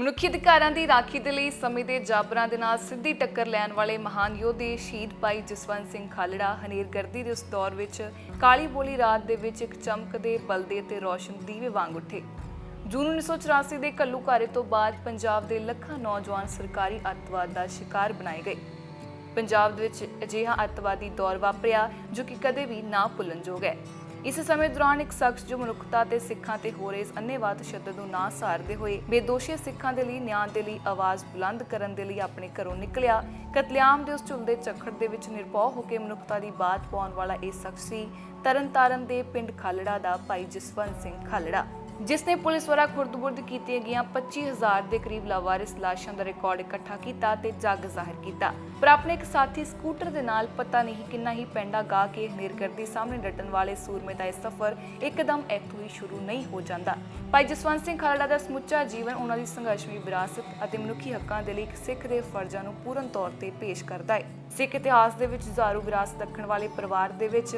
ਮਨੁੱਖੀ ਅਧਿਕਾਰਾਂ ਦੀ ਰਾਖੀ ਦੇ ਲਈ ਸਮੇਂ ਦੇ ਜਾਬਰਾਂ ਦੇ ਨਾਲ ਸਿੱਧੀ ਟੱਕਰ ਲੈਣ ਵਾਲੇ ਮਹਾਨ ਯੋਧੇ ਸ਼ਹੀਦ ਭਾਈ ਜਸਵੰਤ ਸਿੰਘ ਖਾਲੜਾ ਹਨੇਰਗਰਦੀ ਦੇ ਉਸ ਦੌਰ ਵਿੱਚ ਕਾਲੀ ਬੋਲੀ ਰਾਤ ਦੇ ਵਿੱਚ ਇੱਕ ਚਮਕਦੇ ਬਲਦੇ ਤੇ ਰੌਸ਼ਨ ਦੀਵੇ ਵਾਂਗ ਉੱਠੇ। ਜੂਨ 1984 ਦੇ ਘੱਲੂਘਾਰੇ ਤੋਂ ਬਾਅਦ ਪੰਜਾਬ ਦੇ ਲੱਖਾਂ ਨੌਜਵਾਨ ਸਰਕਾਰੀ ਅੱਤਵਾਦ ਦਾ ਸ਼ਿਕਾਰ ਬਣਾਏ ਗਏ। ਪੰਜਾਬ ਦੇ ਵਿੱਚ ਅਜਿਹਾ ਅੱਤਵਾਦੀ ਦੌਰ ਵਾਪਰਿਆ ਜੋ ਕਿ ਕਦੇ ਵੀ ਨਾ ਭੁੱਲਣਯੋਗ ਹੈ। ਇਸ ਸਮੇਂ ਦੌਰਾਨ ਇੱਕ ਸ਼ਖਸ ਜੋ ਮਨੁੱਖਤਾ ਤੇ ਸਿੱਖਾਂ ਤੇ ਹੋ ਰਹੇ ਅੰਨ੍ਹੇਵਾਹ ਤਸ਼ੱਦਦ ਨੂੰ ਨਾ ਸਹਾਰਦੇ ਹੋਏ ਬੇਦੋਸ਼ੀ ਸਿੱਖਾਂ ਦੇ ਲਈ ਨਿਆਂ ਦੇ ਲਈ ਆਵਾਜ਼ ਬੁਲੰਦ ਕਰਨ ਦੇ ਲਈ ਆਪਣੇ ਘਰੋਂ ਨਿਕਲਿਆ। ਕਤਲੇਆਮ ਦੇ ਉਸ ਝੁਲਦੇ ਝੱਖੜ ਦੇ ਵਿੱਚ ਨਿਰਭਉ ਹੋ ਕੇ ਮਨੁੱਖਤਾ ਦੀ ਬਾਤ ਪਾਉਣ ਵਾਲਾ ਇਹ ਸ਼ਖਸ ਸੀ ਤਰਨਤਾਰਨ ਦੇ ਪਿੰਡ ਖਾਲੜਾ ਦਾ ਭਾਈ ਜਸਵੰਤ ਸਿੰਘ ਖਾਲੜਾ, ਜਿਸ ਨੇ ਪੁਲਿਸ ਦੁਆਰਾ ਖੁਰਦ-ਬੁਰਦ ਕੀਤੀਆਂ ਗਈਆਂ 25,000 ਦੇ ਕਰੀਬ ਲਾਵਾਰਿਸ ਲਾਸ਼ਾਂ ਦਾ ਰਿਕਾਰਡ ਇਕੱਠਾ ਕੀਤਾ ਤੇ ਜੱਗ ਜ਼ਾਹਿਰ ਕੀਤਾ। ਪਰ ਆਪਣੇ ਇੱਕ ਸਾਥੀ ਸਕੂਟਰ ਦੇ ਨਾਲ ਪਤਾ ਨਹੀਂ ਕਿੰਨਾ ਹੀ ਪੈਂਡਾ ਗਾ ਕੇ ਹਨੇਰਗਰਦੀ ਸਾਹਮਣੇ ਡਟਣ ਵਾਲੇ ਸੂਰਮੇ ਦਾ ਇਹ ਸਫ਼ਰ ਇੱਕਦਮ ਇੱਥੋਂ ਹੀ ਸ਼ੁਰੂ ਨਹੀਂ ਹੋ ਜਾਂਦਾ। ਭਾਈ ਜਸਵੰਤ ਸਿੰਘ ਖਾਲੜਾ ਦਾ ਸਮੁੱਚਾ ਜੀਵਨ ਉਹਨਾਂ ਦੀ ਸੰਘਰਸ਼ਮਈ ਵਿਰਾਸਤ ਅਤੇ ਮਨੁੱਖੀ ਹੱਕਾਂ ਦੇ ਲਈ ਇੱਕ ਸਿੱਖ ਦੇ ਫਰਜ਼ਾਂ ਨੂੰ ਪੂਰਨ ਤੌਰ ਤੇ ਪੇਸ਼ ਕਰਦਾ ਹੈ। ਸਿੱਖ ਇਤਿਹਾਸ ਦੇ ਵਿੱਚ ਜ਼ਾਰੂ ਵਿਰਾਸਤ ਰੱਖਣ ਵਾਲੇ ਪਰਿਵਾਰ ਦੇ ਵਿੱਚ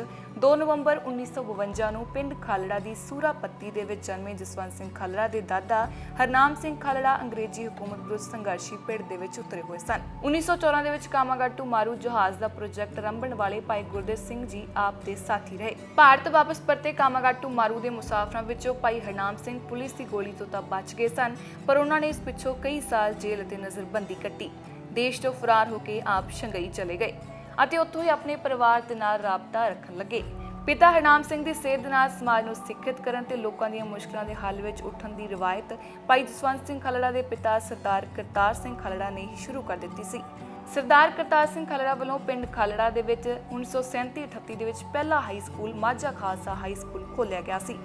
2 ਨਵੰਬਰ 1952 ਨੂੰ ਪਿੰਡ ਖਾਲੜਾ ਦੀ ਸੂਰਾਪੱਤੀ ਦੇ ਵਿੱਚ ਜਨਮੇ ਜਸਵੰਤ ਸਿੰਘ ਖਾਲੜਾ ਦੇ ਦਾਦਾ ਹਰਨਾਮ ਸਿੰਘ ਖਾਲੜਾ ਅੰਗਰੇਜ਼ੀ ਹਕੂਮਤ ਵਿਰੁੱਧ ਸੰਘਰਸ਼ੀ ਪਿੜ ਦੇ ਵਿੱਚ ਉਤਰੇ ਹੋਏ ਸਨ। 1914 ਦੇ ਵਿੱਚ ਕਾਮਾਗਾਟੂ ਮਾਰੂ ਜਹਾਜ਼ ਦਾ ਪ੍ਰੋਜੈਕਟ ਆਰੰਭਣ ਵਾਲੇ ਭਾਈ ਗੁਰਦੇਵ ਸਿੰਘ ਜੀ ਆਪ ਦੇ ਸਾਥੀ ਰਹੇ। ਭਾਰਤ ਵਾਪਸ ਪਰਤੇ ਕਾਮਾਗਾਟੂ ਮਾਰੂ ਦੇ ਮੁਸਾਫਰਾਂ ਵਿੱਚੋਂ ਭਾਈ ਹਰਨਾਮ ਸਿੰਘ ਪੁਲਿਸ ਦੀ ਗੋਲੀ ਤੋਂ ਤਾਂ ਬਚ ਗਏ ਸਨ, ਪਰ ਉਹਨਾਂ ਨੇ ਇਸ ਪਿੱਛੋਂ ਕਈ ਸਾਲ ਜੇਲ੍ਹ ਅਤੇ ਨਜ਼ਰਬੰਦੀ ਕੱਟੀ। ਦੇਸ਼ ਤੋਂ ਫਰਾਰ ਹੋ ਕੇ ਆਪ ਸ਼ੰਘਾਈ ਚਲੇ ਗਏ ਅਤੇ ਉੱਥੋਂ ਹੀ ਆਪਣੇ ਪਰਿਵਾਰ ਦੇ ਨਾਲ ਰਾਬਤਾ ਰੱਖਣ ਲੱਗੇ। ਪਿਤਾ ਹਰਨਾਮ ਸਿੰਘ ਦੀ ਸੇਧ ਨਾਲ ਸਮਾਜ ਨੂੰ ਸਿੱਖਿਅਤ ਕਰਨ ਤੇ ਲੋਕਾਂ ਦੀਆਂ ਮੁਸ਼ਕਲਾਂ ਦੇ ਹੱਲ ਵਿੱਚ ਉੱਠਣ ਦੀ ਰਵਾਇਤ ਭਾਈ ਜਸਵੰਤ ਸਿੰਘ ਖਾਲੜਾ ਦੇ ਪਿਤਾ ਸਰਦਾਰ ਕਰਤਾਰ ਸਿੰਘ ਖਾਲੜਾ ਨੇ ਸ਼ੁਰੂ ਕਰ ਦਿੱਤੀ ਸੀ। ਸਰਦਾਰ ਕਰਤਾਰ ਸਿੰਘ ਖਾਲੜਾ ਵੱਲੋਂ ਪਿੰਡ ਖਾਲੜਾ ਦੇ ਵਿੱਚ 1937-38 ਦੇ ਵਿੱਚ ਪਹਿਲਾ high school Majha Khalsa high school ਖੋਲ੍ਹਿਆ ਗਿਆ ਸੀ।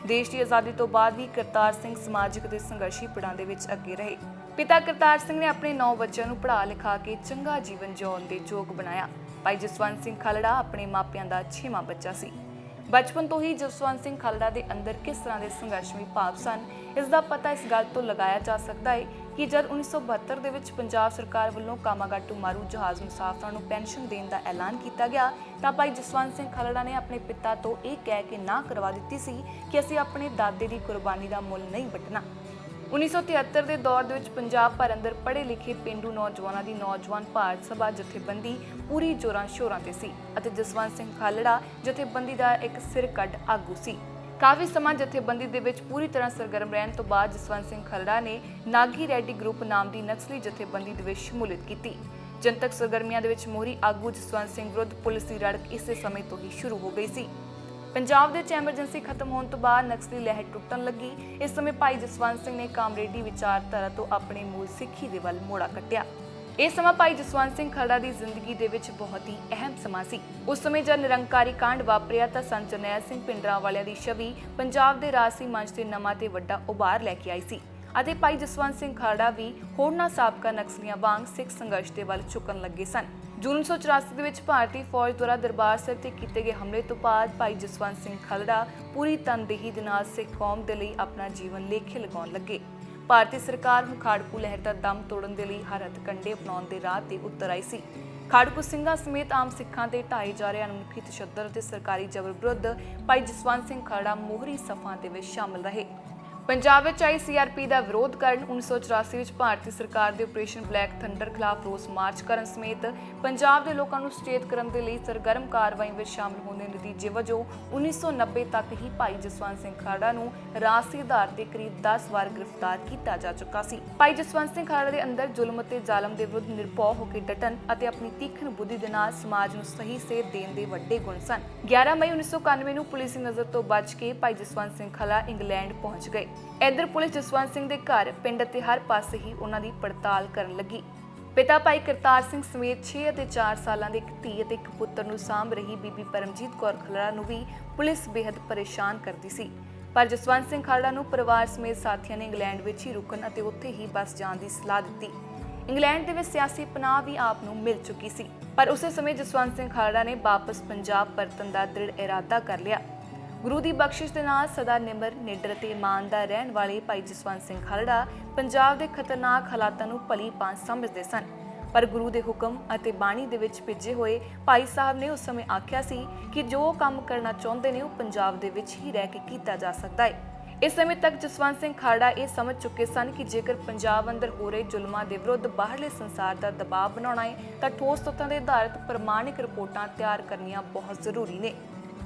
ਦੇਸ਼ ਦੀ ਆਜ਼ਾਦੀ ਤੋਂ ਬਾਅਦ ਵੀ ਕਰਤਾਰ ਸਿੰਘ ਸਮਾਜਿਕ ਤੇ ਸੰਘਰਸ਼ੀ ਪੜਾਂ ਦੇ ਵਿੱਚ ਅੱਗੇ ਰਹੇ। ਪਿਤਾ ਕਰਤਾਰ ਸਿੰਘ ਨੇ ਆਪਣੇ 9 ਬੱਚਿਆਂ ਨੂੰ ਪੜ੍ਹਾ ਲਿਖਾ ਕੇ ਚੰਗਾ ਜੀਵਨ ਜਿਉਣ ਦੇ ਯੋਗ ਬਣਾਇਆ। ਭਾਈ ਜਸਵੰਤ ਸਿੰਘ ਖਾਲੜਾ ਆਪਣੇ ਮਾਪਿਆਂ ਦਾ 6ਵਾਂ ਬੱਚਾ ਸੀ। ਬਚਪਨ ਤੋਂ ਹੀ ਜਸਵੰਤ ਸਿੰਘ ਖਾਲੜਾ ਦੇ ਅੰਦਰ ਕਿਸ ਤਰ੍ਹਾਂ ਦੇ ਸੰਘਰਸ਼ਮਈ ਭਾਵ ਸਨ, ਇਸ ਦਾ ਪਤਾ ਇਸ ਗੱਲ ਤੋਂ ਲਗਾਇਆ ਜਾ ਸਕਦਾ ਹੈ ਕਿ ਜਦ 1972 ਦੇ ਵਿੱਚ ਪੰਜਾਬ ਸਰਕਾਰ ਵੱਲੋਂ ਕਾਮਾਗਾਟੂ ਮਾਰੂ ਜਹਾਜ਼ ਮੁਸਾਫਰਾਂ ਨੂੰ ਪੈਨਸ਼ਨ ਦੇਣ ਦਾ ਐਲਾਨ ਕੀਤਾ ਗਿਆ ਤਾਂ ਭਾਈ ਜਸਵੰਤ ਸਿੰਘ ਖਾਲੜਾ ਨੇ ਆਪਣੇ ਪਿਤਾ ਤੋਂ ਇਹ ਕਹਿ ਕੇ ਨਾ ਕਰਵਾ ਦਿੱਤੀ ਸੀ ਕਿ ਅਸੀਂ ਆਪਣੇ ਦਾਦੇ ਦੀ ਕੁਰਬਾਨੀ ਦਾ ਮੁੱਲ ਨਹੀਂ ਵੱਟਣਾ। 1973 ਦੇ ਦੌਰ ਦੇ ਵਿੱਚ ਪੰਜਾਬ ਭਰ ਅੰਦਰ ਪੜ੍ਹੇ ਲਿਖੇ ਪੇਂਡੂ ਨੌਜਵਾਨਾਂ ਦੀ ਨੌਜਵਾਨ ਭਾਰਤ ਸਭਾ ਜਥੇਬੰਦੀ ਪੂਰੀ ਜੋਰਾਂ ਸ਼ੋਰਾਂ ਤੇ ਸੀ ਅਤੇ ਜਸਵੰਤ ਸਿੰਘ ਖਾਲੜਾ ਜਥੇਬੰਦੀ ਦਾ ਇੱਕ ਸਿਰ ਕੱਢ ਆਗੂ ਸੀ। ਕਾਫੀ ਸਮਾਂ ਜਥੇਬੰਦੀ ਦੇ ਵਿੱਚ ਪੂਰੀ ਤਰ੍ਹਾਂ ਸਰਗਰਮ ਰਹਿਣ ਤੋਂ ਬਾਅਦ ਜਸਵੰਤ ਸਿੰਘ ਖਾਲੜਾ ਨੇ ਨਾਗੀ ਰੈਡੀ ਗਰੁੱਪ ਨਾਮ ਦੀ ਨਕਸਲੀ ਜਥੇਬੰਦੀ ਦੇ ਵਿੱਚ ਸ਼ਮੂਲੀਅਤ ਕੀਤੀ। ਜਨਤਕ ਸਰਗਰਮੀਆਂ ਦੇ ਵਿੱਚ ਮੋਹਰੀ ਆਗੂ ਜਸਵੰਤ ਸਿੰਘ ਵਿਰੁੱਧ ਪੁਲਿਸ ਦੀ ਰੜਕ ਇਸੇ ਸਮੇਂ ਤੋਂ ਹੀ ਸ਼ੁਰੂ ਹੋ ਗਈ ਸੀ। ਪੰਜਾਬ ਦੇ ਵਿੱਚ ਐਮਰਜੈਂਸੀ ਖਤਮ ਹੋਣ ਤੋਂ ਬਾਅਦ ਨਕਸਲੀ ਲਹਿਰ ਟੁੱਟਣ ਲੱਗੀ। ਇਸ ਸਮੇਂ ਭਾਈ ਜਸਵੰਤ ਸਿੰਘ ਨੇ ਕਾਮਰੇਡੀ ਵਿਚਾਰਧਾਰਾ ਤੋਂ ਆਪਣੇ ਮੂਲ ਸਿੱਖੀ ਦੇ ਵੱਲ ਮੋੜਾ ਕੱਟਿਆ। ਇਹ ਸਮਾਂ ਭਾਈ ਜਸਵੰਤ ਸਿੰਘ ਖਾਲੜਾ ਦੀ ਜ਼ਿੰਦਗੀ ਦੇ ਵਿੱਚ ਬਹੁਤ ਹੀ ਅਹਿਮ ਸਮਾਂ ਸੀ। ਉਸ ਸਮੇਂ ਜਦ ਨਿਰੰਕਾਰੀ ਕਾਂਡ ਵਾਪਰਿਆ ਤਾਂ ਸੰਤ ਜਰਨੈਲ ਸਿੰਘ ਭਿੰਡਰਾਂਵਾਲਿਆਂ ਦੀ ਛਵੀ ਪੰਜਾਬ ਦੇ ਰਾਜਸੀ ਮੰਚ ਤੇ ਨਵਾਂ ਤੇ ਵੱਡਾ ਉਭਾਰ ਲੈ ਕੇ ਆਈ ਸੀ ਅਤੇ ਭਾਈ ਜਸਵੰਤ ਸਿੰਘ ਖਾਲੜਾ ਵੀ ਹੋਰਨਾਂ ਸਾਬਕਾ ਨਕਸਲੀਆਂ ਵਾਂਗ ਸਿੱਖ ਸੰਘਰਸ਼ ਦੇ ਵੱਲ ਝੁਕਣ ਲੱਗੇ ਸਨ। ਜੂਨ 1984 ਦੇ ਵਿੱਚ ਭਾਰਤੀ ਫੌਜ ਦੁਆਰਾ ਦਰਬਾਰ ਸਾਹਿਬ ਤੇ ਕੀਤੇ ਗਏ ਹਮਲੇ ਤੋਂ ਬਾਅਦ ਭਾਈ ਜਸਵੰਤ ਸਿੰਘ ਖਾਲੜਾ ਪੂਰੀ ਤਨਦੇਹੀ ਦੇ ਨਾਲ ਸਿੱਖ ਕੌਮ ਦੇ ਲਈ ਆਪਣਾ ਜੀਵਨ ਲੇਖੇ ਲਗਾਉਣ ਲੱਗੇ। ਭਾਰਤੀ ਸਰਕਾਰ ਹੁਣ ਖਾੜਕੂ ਲਹਿਰ ਦਾ ਦਮ ਤੋੜਨ ਦੇ ਲਈ ਹਰ ਹੱਥਕੰਡੇ ਅਪਣਾਉਣ ਦੇ ਰਾਹ ਤੇ ਉਤਰ ਆਈ ਸੀ। ਖਾੜਕੂ ਸਿੰਘਾਂ ਸਮੇਤ ਆਮ ਸਿੱਖਾਂ ਤੇ ਢਾਏ ਜਾ ਰਹੇ ਅਨਮਨੁੱਖੀ ਤਸ਼ੱਦਦ ਅਤੇ ਸਰਕਾਰੀ ਜ਼ਬਰ ਵਿਰੁੱਧ ਭਾਈ ਜਸਵੰਤ ਸਿੰਘ ਖਾਲੜਾ ਮੋਹਰੀ ਸਫਾਂ ਦੇ ਵਿੱਚ ਸ਼ਾਮਲ ਰਹੇ। ਪੰਜਾਬ ਵਿੱਚ ਆਈ ਸੀਆਰਪੀ ਦਾ ਵਿਰੋਧ ਕਰਨ 1984 ਵਿੱਚ ਭਾਰਤੀ ਸਰਕਾਰ ਦੇ ਆਪਰੇਸ਼ਨ ਬਲੈਕ ਥੰਡਰ ਖਿਲਾਫ ਰੋਸ ਮਾਰਚ ਕਰਨ ਸਮੇਤ ਪੰਜਾਬ ਦੇ ਲੋਕਾਂ ਨੂੰ ਸੁਚੇਤ ਕਰਨ ਦੇ ਲਈ ਸਰਗਰਮ ਕਾਰਵਾਈ ਵਿੱਚ ਸ਼ਾਮਲ ਹੋਣ ਦੇ ਨਤੀਜੇ ਵਜੋਂ 1990 ਤੱਕ ਹੀ ਭਾਈ ਜਸਵੰਤ ਸਿੰਘ ਖਾਲੜਾ ਨੂੰ ਰਾਜਸੀ ਆਧਾਰ ਤੇ ਕਰੀਬ 10 ਵਾਰ ਗ੍ਰਿਫਤਾਰ ਕੀਤਾ ਜਾ ਚੁੱਕਾ ਸੀ। ਭਾਈ ਜਸਵੰਤ ਸਿੰਘ ਖਾਲੜਾ ਦੇ ਅੰਦਰ ਜ਼ੁਲਮ ਅਤੇ ਜ਼ਾਲਮ ਦੇ ਵਿਰੁੱਧ ਨਿਰਭਉ ਹੋ ਕੇ ਡਟਣ ਅਤੇ ਆਪਣੀ ਤੀਖਣ ਬੁੱਧੀ ਦੇ ਨਾਲ ਸਮਾਜ ਨੂੰ ਸਹੀ ਸੇਧ ਦੇਣ ਦੇ ਵੱਡੇ ਗੁਣ ਸਨ। 11 ਮਈ 1991 ਨੂੰ ਪੁਲਿਸ ਦੀ ਨਜ਼ਰ ਤੋਂ ਬਚ ਕੇ ਭਾਈ ਜਸਵੰਤ ਸਿੰਘ ਖਾਲੜਾ ਇੰਗਲੈਂਡ ਪਹੁੰਚ ਗਏ। ਇੱਧਰ ਪੁਲਿਸ ਜਸਵੰਤ ਸਿੰਘ ਦੇ ਘਰ, ਪਿੰਡ ਅਤੇ ਹਰ ਪਾਸੇ ਹੀ ਉਹਨਾਂ ਦੀ ਪੜਤਾਲ ਕਰਨ ਲੱਗੀ। ਪਿਤਾ ਭਾਈ ਕਰਤਾਰ ਸਿੰਘ ਸਮੇਤ 6 ਅਤੇ 4 ਸਾਲਾਂ ਦੇ ਇੱਕ ਧੀ ਅਤੇ ਇੱਕ ਪੁੱਤਰ ਨੂੰ ਸਾਂਭ ਰਹੀ ਬੀਬੀ ਪਰਮਜੀਤ ਕੌਰ ਖਾਲੜਾ ਨੂੰ ਵੀ ਪੁਲਿਸ ਬੇਹੱਦ ਪਰੇਸ਼ਾਨ ਕਰਦੀ ਸੀ। ਪਰ ਜਸਵੰਤ ਸਿੰਘ ਖਾਲੜਾ ਨੂੰ ਪਰਿਵਾਰ ਸਮੇਤ ਸਾਥੀਆਂ ਨੇ ਇੰਗਲੈਂਡ ਵਿੱਚ ਹੀ ਰੁਕਣ ਅਤੇ ਉੱਥੇ ਹੀ ਬਸ ਜਾਣ ਦੀ ਸਲਾਹ ਦਿੱਤੀ। ਇੰਗਲੈਂਡ ਦੇ ਵਿੱਚ ਸਿਆਸੀ ਪਨਾਹ ਵੀ ਆਪ ਨੂੰ ਮਿਲ ਚੁੱਕੀ ਸੀ, ਪਰ ਉਸੇ ਸਮੇਂ ਜਸਵੰਤ ਸਿੰਘ ਖਾਲੜਾ ਨੇ ਵਾਪਸ ਪੰਜਾਬ ਪਰਤਣ ਦਾ ਦ੍ਰਿੜ ਇਰਾਦਾ ਕਰ ਲਿਆ। ਗੁਰੂ ਦੀ ਬਖਸ਼ਿਸ਼ ਦੇ ਨਾਲ ਸਦਾ ਨਿਮਰ, ਨਿਡਰ ਅਤੇ ਇਮਾਨਦਾਰ ਰਹਿਣ ਵਾਲੇ ਭਾਈ ਜਸਵੰਤ ਸਿੰਘ ਖਾਲੜਾ ਪੰਜਾਬ ਦੇ ਖਤਰਨਾਕ ਹਾਲਾਤਾਂ ਨੂੰ ਭਲੀ ਭਾਂਤ ਸਮਝਦੇ ਸਨ, ਪਰ ਗੁਰੂ ਦੇ ਹੁਕਮ ਅਤੇ ਬਾਣੀ ਦੇ ਵਿੱਚ ਭਿੱਜੇ ਹੋਏ ਭਾਈ ਸਾਹਿਬ ਨੇ ਉਸ ਸਮੇਂ ਆਖਿਆ ਸੀ ਕਿ ਜੋ ਕੰਮ ਕਰਨਾ ਚਾਹੁੰਦੇ ਨੇ ਉਹ ਪੰਜਾਬ ਦੇ ਵਿੱਚ ਹੀ ਰਹਿ ਕੇ ਕੀਤਾ ਜਾ ਸਕਦਾ ਹੈ। ਇਸ ਸਮੇਂ ਤੱਕ ਜਸਵੰਤ ਸਿੰਘ ਖਾਲੜਾ ਇਹ ਸਮਝ ਚੁੱਕੇ ਸਨ ਕਿ ਜੇਕਰ ਪੰਜਾਬ ਅੰਦਰ ਹੋ ਰਹੇ ਜ਼ੁਲਮਾਂ ਦੇ ਵਿਰੁੱਧ ਬਾਹਰਲੇ ਸੰਸਾਰ ਦਾ ਦਬਾਅ ਬਣਾਉਣਾ ਹੈ ਤਾਂ ਠੋਸ ਤੱਥਾਂ ਦੇ ਆਧਾਰਿਤ ਪ੍ਰਮਾਣਿਕ ਰਿਪੋਰਟਾਂ ਤਿਆਰ ਕਰਨੀਆਂ ਬਹੁਤ ਜ਼ਰੂਰੀ ਨੇ।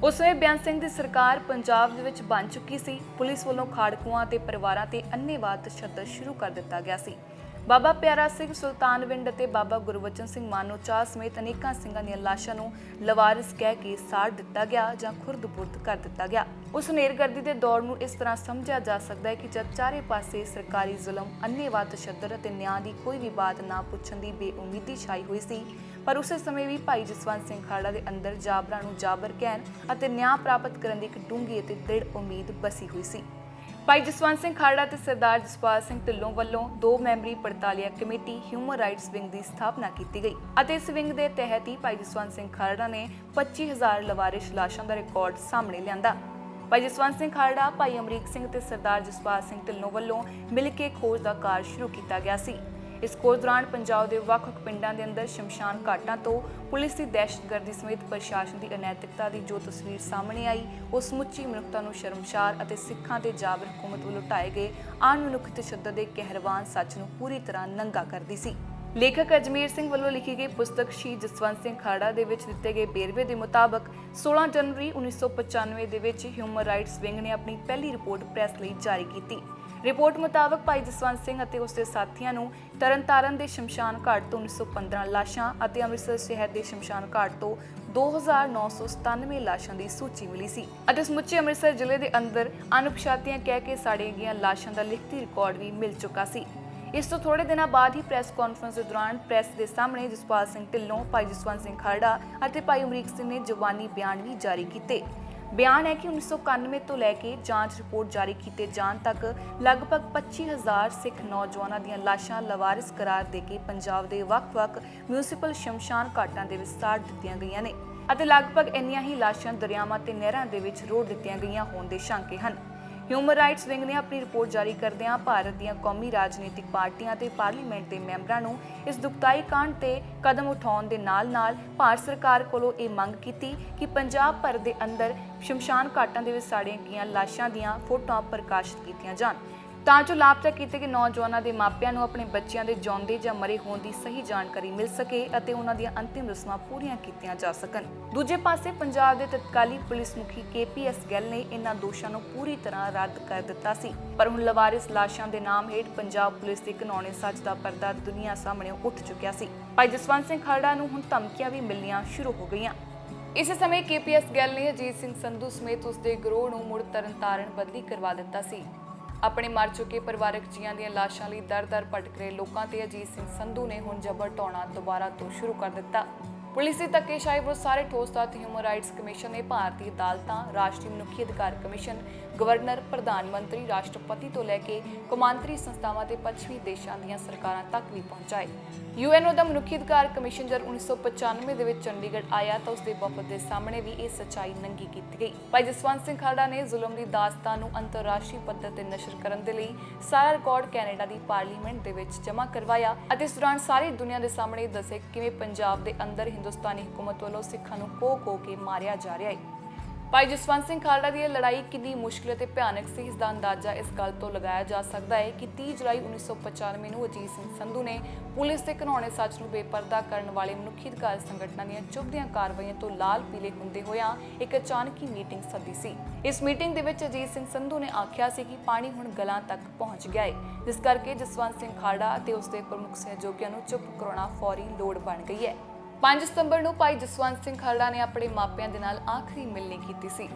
ਉਸ ਵੇਲੇ ਬੇਅੰਤ ਸਿੰਘ ਦੀ ਸਰਕਾਰ ਪੰਜਾਬ ਦੇ ਵਿੱਚ ਬਣ ਚੁੱਕੀ ਸੀ। ਪੁਲਿਸ ਵੱਲੋਂ ਖਾੜਕੂਆਂ ਤੇ ਪਰਿਵਾਰਾਂ ਤੇ ਅੰਨ੍ਹੇਵਾਹ ਤਸ਼ੱਦਦ ਸ਼ੁਰੂ ਕਰ ਦਿੱਤਾ ਗਿਆ ਸੀ। ਬਾਬਾ ਪਿਆਰਾ ਸਿੰਘ ਸੁਲਤਾਨਵਿੰਡ ਅਤੇ ਬਾਬਾ ਗੁਰਬਚਨ ਸਿੰਘ ਮਾਨੋਚਾ ਸਮੇਤ ਅਨੇਕਾਂ ਸਿੰਘਾਂ ਦੀਆਂ ਲਾਸ਼ਾਂ ਨੂੰ ਲਵਾਰਿਸ ਕਹਿ ਕੇ ਸਾੜ ਦਿੱਤਾ ਗਿਆ ਜਾਂ ਖੁਰਦ-ਬੁਰਦ ਕਰ ਦਿੱਤਾ ਗਿਆ। ਉਸ ਹਨੇਰਗਰਦੀ ਦੇ ਦੌਰ ਨੂੰ ਇਸ ਤਰ੍ਹਾਂ ਸਮਝਿਆ ਜਾ ਸਕਦਾ ਹੈ ਕਿ ਜਦ ਚਾਰੇ ਪਾਸੇ ਸਰਕਾਰੀ ਜ਼ੁਲਮ, ਅੰਨ੍ਹੇਵਾਹ ਤਸ਼ੱਦਦ ਅਤੇ ਨਿਆਂ ਦੀ ਕੋਈ ਵੀ ਬਾਤ ਨਾ ਪੁੱਛਣ ਦੀ ਬੇਉਮੀਦੀ ਛਾਈ ਹੋਈ ਸੀ, ਪਰ ਉਸੇ ਸਮੇਂ ਵੀ ਭਾਈ ਜਸਵੰਤ ਸਿੰਘ ਖਾਲੜਾ ਦੇ ਅੰਦਰ ਜਾਬਰਾਂ ਨੂੰ ਜਾਬਰ ਕਹਿਣ ਅਤੇ ਨਿਆਂ ਪ੍ਰਾਪਤ ਕਰਨ ਦੀ ਇੱਕ ਡੂੰਘੀ ਅਤੇ ਦ੍ਰਿੜ ਉਮੀਦ ਬਸੀ ਹੋਈ ਸੀ। ਭਾਈ ਜਸਵੰਤ ਸਿੰਘ ਖਾਲੜਾ ਤੇ ਸਰਦਾਰ ਜਸਪਾਲ ਸਿੰਘ ਢਿੱਲੋਂ ਵੱਲੋਂ 2 ਮੈਂਬਰੀ ਪੜਤਾਲੀਆ ਕਮੇਟੀ ਹਿਊਮਨ ਰਾਈਟਸ ਵਿੰਗ ਦੀ ਸਥਾਪਨਾ ਕੀਤੀ ਗਈ ਅਤੇ ਇਸ ਵਿੰਗ ਦੇ ਤਹਿਤ ਹੀ ਭਾਈ ਜਸਵੰਤ ਸਿੰਘ ਖਾਲੜਾ ਨੇ 25,000 ਲਵਾਰਿਸ ਲਾਸ਼ਾਂ ਦਾ ਰਿਕਾਰਡ ਸਾਹਮਣੇ ਲਿਆਂਦਾ। ਭਾਈ ਜਸਵੰਤ ਸਿੰਘ ਖਾਲੜਾ, ਭਾਈ ਅਮਰੀਕ ਸਿੰਘ ਤੇ ਸਰਦਾਰ ਜਸਪਾਲ ਸਿੰਘ ਢਿੱਲੋਂ ਵੱਲੋਂ ਮਿਲ ਕੇ ਖੋਜ ਦਾ ਕਾਰਜ ਸ਼ੁਰੂ ਕੀਤਾ ਗਿਆ ਸੀ। ਇਸ ਖੋਜ ਦੌਰਾਨ ਪੰਜਾਬ ਦੇ ਵੱਖ-ਵੱਖ ਪਿੰਡਾਂ ਦੇ ਅੰਦਰ ਸ਼ਮਸ਼ਾਨ ਘਾਟਾਂ ਤੋਂ ਪੁਲਿਸ ਦੀ ਦਹਿਸ਼ਤਗਰਦੀ ਸਮੇਤ ਪ੍ਰਸ਼ਾਸਨ ਦੀ ਅਨੈਤਿਕਤਾ ਦੀ ਜੋ ਤਸਵੀਰ ਸਾਹਮਣੇ ਆਈ, ਉਹ ਸਮੁੱਚੀ ਮਨੁੱਖਤਾ ਨੂੰ ਸ਼ਰਮਸ਼ਾਰ ਅਤੇ ਸਿੱਖਾਂ ਤੇ ਜਾਬਰ ਹਕੂਮਤ ਵੱਲੋਂ ਢਾਏ ਗਏ ਅਣਮਨੁੱਖੀ ਤਸ਼ੱਦਦ ਦੇ ਕਹਿਰਵਾਨ ਸੱਚ ਨੂੰ ਪੂਰੀ ਤਰ੍ਹਾਂ ਨੰਗਾ ਕਰਦੀ ਸੀ। ਲੇਖਕ ਅਜਮੇਰ ਸਿੰਘ ਵੱਲੋਂ ਲਿਖੀ ਗਈ ਪੁਸਤਕ ਸ਼ਹੀਦ ਜਸਵੰਤ ਸਿੰਘ ਖਾਲੜਾ ਦੇ ਵਿੱਚ ਦਿੱਤੇ ਗਏ ਵੇਰਵੇ ਦੇ ਮੁਤਾਬਕ 16 ਜਨਵਰੀ 1995 ਦੇ ਵਿੱਚ ਹਿਊਮਨ ਰਾਈਟਸ ਵਿੰਗ ਨੇ ਆਪਣੀ ਪਹਿਲੀ ਰਿਪੋਰਟ ਪ੍ਰੈਸ ਲਈ ਜਾਰੀ ਕੀਤੀ। ਰਿਪੋਰਟ ਮੁਤਾਬਕ ਭਾਈ ਜਸਵੰਤ ਸਿੰਘ ਅਤੇ ਉਸ ਦੇ ਸਾਥੀਆਂ ਨੂੰ ਤਰਨਤਾਰਨ ਦੇ ਸ਼ਮਸ਼ਾਨ ਘਾਟ ਤੋਂ 1915 ਲਾਸ਼ਾਂ ਅਤੇ ਅੰਮ੍ਰਿਤਸਰ ਸ਼ਹਿਰ ਦੇ ਸ਼ਮਸ਼ਾਨ ਘਾਟ ਤੋਂ 2997 ਲਾਸ਼ਾਂ ਦੀ ਸੂਚੀ ਮਿਲੀ ਸੀ ਅਤੇ ਸਮੁੱਚੇ ਅੰਮ੍ਰਿਤਸਰ ਜ਼ਿਲ੍ਹੇ ਦੇ ਅੰਦਰ ਅਣਪਛਾਤੀਆਂ ਕਹਿ ਕੇ ਸਾੜੀਆਂ ਗਈਆਂ ਲਾਸ਼ਾਂ ਦਾ ਲਿਖਤੀ ਰਿਕਾਰਡ ਵੀ ਮਿਲ ਚੁੱਕਾ ਸੀ। ਇਸ ਤੋਂ ਥੋੜੇ ਦਿਨਾਂ ਬਾਅਦ ਹੀ ਪ੍ਰੈਸ ਕਾਨਫਰੰਸ ਦੇ ਦੌਰਾਨ ਪ੍ਰੈਸ ਦੇ ਸਾਹਮਣੇ ਜਸਪਾਲ ਸਿੰਘ ਢਿੱਲੋਂ, ਭਾਈ ਜਸਵੰਤ ਸਿੰਘ ਖਾਲੜਾ ਅਤੇ ਭਾਈ ਅਮਰੀਕ ਸਿੰਘ ਨੇ ਜ਼ੁਬਾਨੀ ਬਿਆਨ ਵੀ ਜਾਰੀ ਕੀਤੇ। ਬਿਆਨ ਹੈ ਕਿ 1991 ਤੋਂ ਲੈ ਕੇ ਜਾਂਚ ਰਿਪੋਰਟ ਜਾਰੀ ਕੀਤੇ ਜਾਣ ਤੱਕ ਲਗਭਗ 25,000 ਸਿੱਖ ਨੌਜਵਾਨਾਂ ਦੀਆਂ ਲਾਸ਼ਾਂ ਲਵਾਰਿਸ ਕਰਾਰ ਦੇ ਕੇ ਪੰਜਾਬ ਦੇ ਵੱਖ-ਵੱਖ ਮਿਊਨਿਸਪਲ ਸ਼ਮਸ਼ਾਨ ਘਾਟਾਂ ਦੇ ਵਿੱਚ ਸਾੜ ਦਿੱਤੀਆਂ ਗਈਆਂ ਨੇ ਅਤੇ ਲਗਭਗ ਇੰਨੀਆਂ ਹੀ ਲਾਸ਼ਾਂ ਦਰਿਆਵਾਂ ਤੇ ਨਹਿਰਾਂ ਦੇ ਵਿੱਚ ਰੋੜ ਦਿੱਤੀਆਂ ਗਈਆਂ ਹੋਣ ਦੇ ਸ਼ੰਕੇ ਹਨ। ਹਿਊਮਨ ਰਾਈਟਸ ਵਿੰਗ ਨੇ ਆਪਣੀ ਰਿਪੋਰਟ ਜਾਰੀ ਕਰਦਿਆਂ ਭਾਰਤ ਦੀਆਂ ਕੌਮੀ ਰਾਜਨੀਤਿਕ ਪਾਰਟੀਆਂ ਤੇ ਪਾਰਲੀਮੈਂਟ ਦੇ ਮੈਂਬਰਾਂ ਨੂੰ ਇਸ ਦੁਖਦਾਈ ਕਾਂਡ ਤੇ ਕਦਮ ਉਠਾਉਣ ਦੇ ਨਾਲ-ਨਾਲ ਭਾਰਤ ਸਰਕਾਰ ਕੋਲੋਂ ਇਹ ਮੰਗ ਕੀਤੀ ਕਿ ਪੰਜਾਬ ਭਰ ਦੇ ਅੰਦਰ ਸ਼ਮਸ਼ਾਨ ਘਾਟਾਂ ਦੇ ਵਿੱਚ ਸਾੜੀਆਂ ਗਈਆਂ ਲਾਸ਼ਾਂ ਦੀਆਂ ਫੋਟੋਆਂ ਪ੍ਰਕਾਸ਼ਿਤ ਕੀਤੀਆਂ ਜਾਣ ਤਾਂ ਜੋ ਲਾਪਤਾ ਕੀਤੇ ਗਏ ਨੌਜਵਾਨਾਂ ਦੇ ਮਾਪਿਆਂ ਨੂੰ ਆਪਣੇ ਬੱਚਿਆਂ ਦੇ ਜਿਉਂਦੇ ਜਾਂ ਮਰੇ ਹੋਣ ਦੀ ਸਹੀ ਜਾਣਕਾਰੀ ਮਿਲ ਸਕੇ ਅਤੇ ਉਹਨਾਂ ਦੀਆਂ ਅੰਤਿਮ ਰਸਮਾਂ ਪੂਰੀਆਂ ਕੀਤੀਆਂ ਜਾ ਸਕਣ। ਦੂਜੇ ਪਾਸੇ ਪੰਜਾਬ ਦੇ ਤਤਕਾਲੀ ਪੁਲਿਸ ਮੁਖੀ KPS ਗਿੱਲ ਨੇ ਇਹਨਾਂ ਦੋਸ਼ਾਂ ਨੂੰ ਪੂਰੀ ਤਰ੍ਹਾਂ ਰੱਦ ਕਰ ਦਿੱਤਾ ਸੀ, ਪਰ ਹੁਣ ਲਵਾਰਿਸ ਲਾਸ਼ਾਂ ਦੇ ਨਾਮ ਹੇਠ ਪੰਜਾਬ ਪੁਲਿਸ ਦੇ ਘਿਨਾਉਣੇ ਸੱਚ ਦਾ ਪਰਦਾ ਦੁਨੀਆ ਸਾਹਮਣੇ ਉੱਠ ਚੁੱਕਿਆ ਸੀ। ਭਾਈ ਜਸਵੰਤ ਸਿੰਘ ਖਾਲੜਾ ਨੂੰ ਹੁਣ ਧਮਕੀਆਂ ਵੀ ਮਿਲਣੀਆਂ ਸ਼ੁਰੂ ਹੋ ਗਈਆਂ। ਇਸੇ ਸਮੇਂ KPS ਗਿੱਲ ਨੇ ਅਜੀਤ ਸਿੰਘ ਸੰਧੂ ਸਮੇਤ ਉਸ ਦੇ ਗਰੋਹ ਨੂੰ ਮੁੜ ਤਰਨਤਾਰਨ ਬਦਲੀ ਕਰਵਾ ਦਿੱਤਾ ਸੀ। ਆਪਣੇ ਮਰ ਚੁੱਕੇ ਪਰਿਵਾਰਕ ਜੀਆਂ ਦੀਆਂ ਲਾਸ਼ਾਂ ਲਈ ਦਰ-ਦਰ ਭਟਕ ਰਹੇ ਲੋਕਾਂ ਤੇ ਅਜੀਤ ਸਿੰਘ ਸੰਧੂ ਨੇ ਹੁਣ ਜ਼ਬਰ ਢਾਉਣਾ ਦੁਬਾਰਾ ਤੋਂ ਸ਼ੁਰੂ ਕਰ ਦਿੱਤਾ। ਪੁਲਿਸ ਦੀ ਧੱਕੇਸ਼ਾਹੀ ਵਿਰੁੱਧ ਸਾਰੇ ਠੋਸ ਤੱਥ ਹਿਊਮਨ ਰਾਈਟਸ ਕਮਿਸ਼ਨ ਨੇ ਭਾਰਤੀ ਅਦਾਲਤਾਂ, ਰਾਸ਼ਟਰੀ ਮਨੁੱਖੀ ਅਧਿਕਾਰ ਕਮਿਸ਼ਨ, ਗਵਰਨਰ, ਪ੍ਰਧਾਨ ਮੰਤਰੀ, ਰਾਸ਼ਟਰਪਤੀ ਤੋਂ ਲੈ ਕੇ ਕੌਮਾਂਤਰੀ ਸੰਸਥਾਵਾਂ ਤੇ ਪੱਛਮੀ ਦੇਸ਼ਾਂ ਦੀਆਂ ਸਰਕਾਰਾਂ ਤੱਕ ਵੀ ਪਹੁੰਚਾਏ। UN ਦਾ ਮਨੁੱਖੀ ਅਧਿਕਾਰ ਕਮਿਸ਼ਨ ਜਦ 1995 ਦੇ ਵਿੱਚ ਚੰਡੀਗੜ੍ਹ ਆਇਆ ਤਾਂ ਉਸ ਦੇ ਵਫਦ ਦੇ ਸਾਹਮਣੇ ਵੀ ਇਹ ਸੱਚਾਈ ਨੰਗੀ ਕੀਤੀ ਗਈ। ਭਾਈ ਜਸਵੰਤ ਸਿੰਘ ਖਾਲੜਾ ਨੇ ਜ਼ੁਲਮ ਦੀ ਦਾਸਤਾਨ ਨੂੰ ਅੰਤਰਰਾਸ਼ਟਰੀ ਪੱਧਰ ਤੇ ਨਸ਼ਰ ਕਰਨ ਦੇ ਲਈ ਸਾਰਾ ਰਿਕਾਰਡ ਕੈਨੇਡਾ ਦੀ ਪਾਰਲੀਮੈਂਟ ਦੇ ਵਿੱਚ ਜਮ੍ਹਾਂ ਕਰਵਾਇਆ ਅਤੇ ਇਸ ਦੌਰਾਨ ਸਾਰੀ ਦੁਨੀਆ ਦੇ ਸਾਹਮਣੇ ਦੱਸੇ ਕਿਵੇਂ ਪੰਜਾਬ ਦੇ ਅੰਦਰ ਹਿੰਦੁਸਤਾਨੀ ਹਕੂਮਤ ਵੱਲੋਂ ਸਿੱਖਾਂ ਨੂੰ ਕੋਹ ਕੇ ਮਾਰਿਆ ਜਾ ਰਿਹਾ ਹੈ। ਭਾਈ ਜਸਵੰਤ ਸਿੰਘ ਖਾਲੜਾ ਦੀ ਇਹ ਲੜਾਈ ਕਿੰਨੀ ਮੁਸ਼ਕਿਲ ਅਤੇ ਭਿਆਨਕ ਸੀ, ਇਸ ਦਾ ਅੰਦਾਜ਼ਾ ਇਸ ਗੱਲ ਤੋਂ ਲਗਾਇਆ ਜਾ ਸਕਦਾ ਹੈ ਕਿ 30 ਜੁਲਾਈ 1995 ਨੂੰ ਅਜੀਤ ਸਿੰਘ ਸੰਧੂ ਨੇ ਪੁਲਿਸ ਦੇ ਘਿਨਾਉਣੇ ਸੱਚ ਨੂੰ ਬੇਪਰਦਾ ਕਰਨ ਵਾਲੇ ਮਨੁੱਖੀ ਅਧਿਕਾਰ ਸੰਗਠਨਾਂ ਦੀਆਂ ਚੁੱਭਦੀਆਂ ਕਾਰਵਾਈਆਂ ਤੋਂ ਲਾਲ ਪੀਲੇ ਹੁੰਦੇ ਹੋਇਆਂ ਇੱਕ ਅਚਾਨਕੀ ਮੀਟਿੰਗ ਸੱਦੀ ਸੀ। ਇਸ ਮੀਟਿੰਗ ਦੇ ਵਿੱਚ ਅਜੀਤ ਸਿੰਘ ਸੰਧੂ ਨੇ ਆਖਿਆ ਸੀ ਕਿ ਪਾਣੀ ਹੁਣ ਗਲਾਂ ਤੱਕ ਪਹੁੰਚ ਗਿਆ ਹੈ, ਜਿਸ ਕਰਕੇ ਜਸਵੰਤ ਸਿੰਘ ਖਾਲੜਾ ਅਤੇ ਉਸ ਦੇ ਪ੍ਰਮੁੱਖ ਸਹਿਯੋਗੀਆਂ ਨੂੰ ਚੁੱਪ ਕਰਾਉਣਾ ਫੌਰੀ ਲੋੜ ਬਣ ਗਈ ਹੈ। 5 ਸਤੰਬਰ ਨੂੰ ਭਾਈ ਜਸਵੰਤ ਸਿੰਘ ਖਾਲੜਾ ਨੇ ਆਪਣੇ ਮਾਪਿਆਂ ਦੇ ਨਾਲ ਆਖਰੀ ਮਿਲਣੀ ਕੀਤੀ ਸੀ।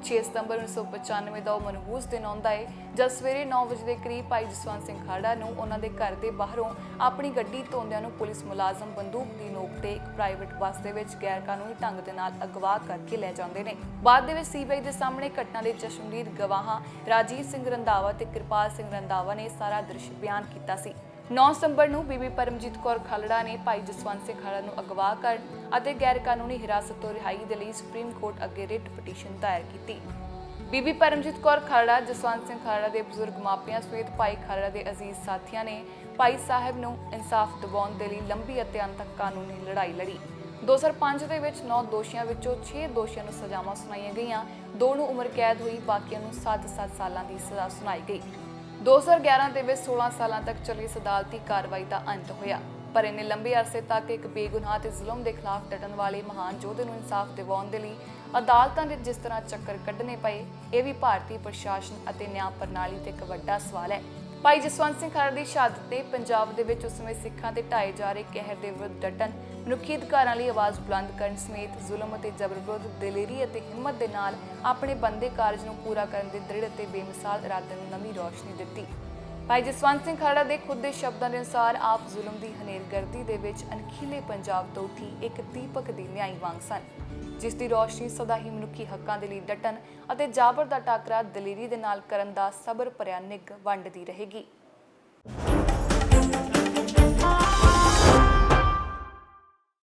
6 ਸਤੰਬਰ 1995 ਦਾ ਉਹ ਮਨਹੂਸ ਦਿਨ ਆਉਂਦਾ ਹੈ ਜਦ ਸਵੇਰੇ 9 ਵਜੇ ਦੇ ਕਰੀਬ ਭਾਈ ਜਸਵੰਤ ਸਿੰਘ ਖਾਲੜਾ ਨੂੰ ਉਹਨਾਂ ਦੇ ਘਰ ਦੇ ਬਾਹਰੋਂ ਆਪਣੀ ਗੱਡੀ ਧੋਂਦਿਆਂ ਨੂੰ ਪੁਲਿਸ ਮੁਲਾਜ਼ਮ ਬੰਦੂਕ ਦੀ ਨੋਕ ਤੇ ਇੱਕ ਪ੍ਰਾਈਵੇਟ ਬੱਸ ਦੇ ਵਿੱਚ ਗੈਰ ਕਾਨੂੰਨੀ ਢੰਗ ਦੇ ਨਾਲ ਅਗਵਾ ਕਰਕੇ ਲੈ ਜਾਂਦੇ ਨੇ। ਬਾਅਦ ਦੇ ਵਿੱਚ CBI ਦੇ ਸਾਹਮਣੇ ਘਟਨਾ ਦੇ ਚਸ਼ਮਦੀਦ ਗਵਾਹਾਂ ਰਾਜੀਵ ਸਿੰਘ ਰੰਧਾਵਾ ਤੇ ਕਿਰਪਾਲ ਸਿੰਘ ਰੰਧਾਵਾ ਨੇ ਸਾਰਾ ਦ੍ਰਿਸ਼ ਬਿਆਨ ਕੀਤਾ ਸੀ। 9 ਸਤੰਬਰ ਨੂੰ ਬੀਬੀ ਪਰਮਜੀਤ ਕੌਰ ਖਾਲੜਾ ਨੇ ਭਾਈ ਜਸਵੰਤ ਸਿੰਘ ਖਾਲੜਾ ਨੂੰ ਅਗਵਾ ਕਰਨ ਅਤੇ ਗੈਰ ਕਾਨੂੰਨੀ ਹਿਰਾਸਤ ਤੋਂ ਰਿਹਾਈ ਦੇ ਲਈ ਸੁਪਰੀਮ ਕੋਰਟ ਅੱਗੇ ਰਿਟ ਪਟੀਸ਼ਨ ਦਾਇਰ ਕੀਤੀ। ਬੀਬੀ ਪਰਮਜੀਤ ਕੌਰ ਖਾਲੜਾ ਜਸਵੰਤ ਸਿੰਘ ਖਾਲੜਾ ਦੇ ਬਜ਼ੁਰਗ ਮਾਪਿਆਂ ਸਮੇਤ ਭਾਈ ਖਾਲੜਾ ਦੇ ਅਜ਼ੀਜ਼ ਸਾਥੀਆਂ ਨੇ ਭਾਈ ਸਾਹਿਬ ਨੂੰ ਇਨਸਾਫ ਦਿਵਾਉਣ ਦੇ ਲਈ ਲੰਬੀ ਅਤੇ ਅੰਤਕ ਕਾਨੂੰਨੀ ਲੜਾਈ ਲੜੀ। 2005 ਦੇ ਵਿੱਚ 9 ਦੋਸ਼ੀਆਂ ਵਿੱਚੋਂ 6 ਦੋਸ਼ੀਆਂ ਨੂੰ ਸਜ਼ਾਵਾਂ ਸੁਣਾਈਆਂ ਗਈਆਂ, 2 ਨੂੰ ਉਮਰ ਕੈਦ ਹੋਈ, ਬਾਕੀਆਂ ਨੂੰ 7-7 ਸਾਲਾਂ ਦੀ ਸਜ਼ਾ ਸੁਣਾਈ ਗਈ। 2011 ਦੇ ਵਿੱਚ 16 ਸਾਲਾਂ ਤੱਕ ਚੱਲੀ ਇਸ ਅਦਾਲਤੀ ਕਾਰਵਾਈ ਦਾ ਅੰਤ ਹੋਇਆ। ਪਰ ਇੰਨੇ ਲੰਬੇ ਅਰਸੇ ਤੱਕ ਇੱਕ ਬੇਗੁਨਾਹ ਤੇ ਜ਼ੁਲਮ ਦੇ ਖਿਲਾਫ ਡਟਣ ਵਾਲੇ ਮਹਾਨ ਯੋਧੇ ਨੂੰ ਇਨਸਾਫ ਦਿਵਾਉਣ ਦੇ ਲਈ ਅਦਾਲਤਾਂ ਦੇ ਜਿਸ ਤਰ੍ਹਾਂ ਚੱਕਰ ਕੱਢਣੇ ਪਏ, ਇਹ ਵੀ ਭਾਰਤੀ ਪ੍ਰਸ਼ਾਸਨ ਅਤੇ ਨਿਆਂ ਪ੍ਰਣਾਲੀ ਤੇ ਇੱਕ ਵੱਡਾ ਸਵਾਲ ਹੈ। ਭਾਈ ਜਸਵੰਤ ਸਿੰਘ ਖਾਲੜਾ ਦੀ ਸ਼ਹਾਦਤ ਨੇ ਪੰਜਾਬ ਦੇ ਵਿੱਚ ਉਸ ਸਮੇਂ ਸਿੱਖਾਂ ਤੇ ਢਾਏ ਜਾ ਰਹੇ ਕਹਿਰ ਦੇ ਵਿਰੁੱਧ ਡਟਣ, ਮਨੁੱਖੀ ਅਧਿਕਾਰਾਂ ਲਈ ਆਵਾਜ਼ ਬੁਲੰਦ ਕਰਨ ਸਮੇਤ ਜ਼ੁਲਮ ਅਤੇ ਜ਼ਬਰ ਵਿਰੁੱਧ ਦਲੇਰੀ ਅਤੇ ਹਿੰਮਤ ਦੇ ਨਾਲ ਆਪਣੇ ਬਣਦੇ ਕਾਰਜ ਨੂੰ ਪੂਰਾ ਕਰਨ ਦੇ ਦ੍ਰਿੜ ਅਤੇ ਬੇਮਿਸਾਲ ਇਰਾਦੇ ਨੂੰ ਨਵੀਂ ਰੌਸ਼ਨੀ ਦਿੱਤੀ। ਭਾਈ ਜਸਵੰਤ ਸਿੰਘ ਖਾਲੜਾ ਦੇ ਖੁਦ ਦੇ ਸ਼ਬਦਾਂ ਦੇ ਅਨੁਸਾਰ ਆਪ ਜ਼ੁਲਮ ਦੀ ਹਨੇਰਗਰਦੀ ਦੇ ਵਿੱਚ ਅਣਖੀਲੇ ਪੰਜਾਬ ਤੋਂ ਉੱਠੀ ਇੱਕ ਦੀਪਕ ਦੀ ਨਿਆਈ ਵਾਂਗ ਸਨ, ਜਿਸ ਦੀ ਰੌਸ਼ਨੀ ਸਦਾ ਹੀ ਮਨੁੱਖੀ ਹੱਕਾਂ ਦੇ ਲਈ ਡਟਣ ਅਤੇ ਜਾਬਰ ਦਾ ਟਾਕਰਾ ਦਲੇਰੀ ਦੇ ਨਾਲ ਕਰਨ ਦਾ ਸਬਰ ਭਰਿਆ ਨਿੱਘ ਵੰਡਦੀ ਰਹੇਗੀ।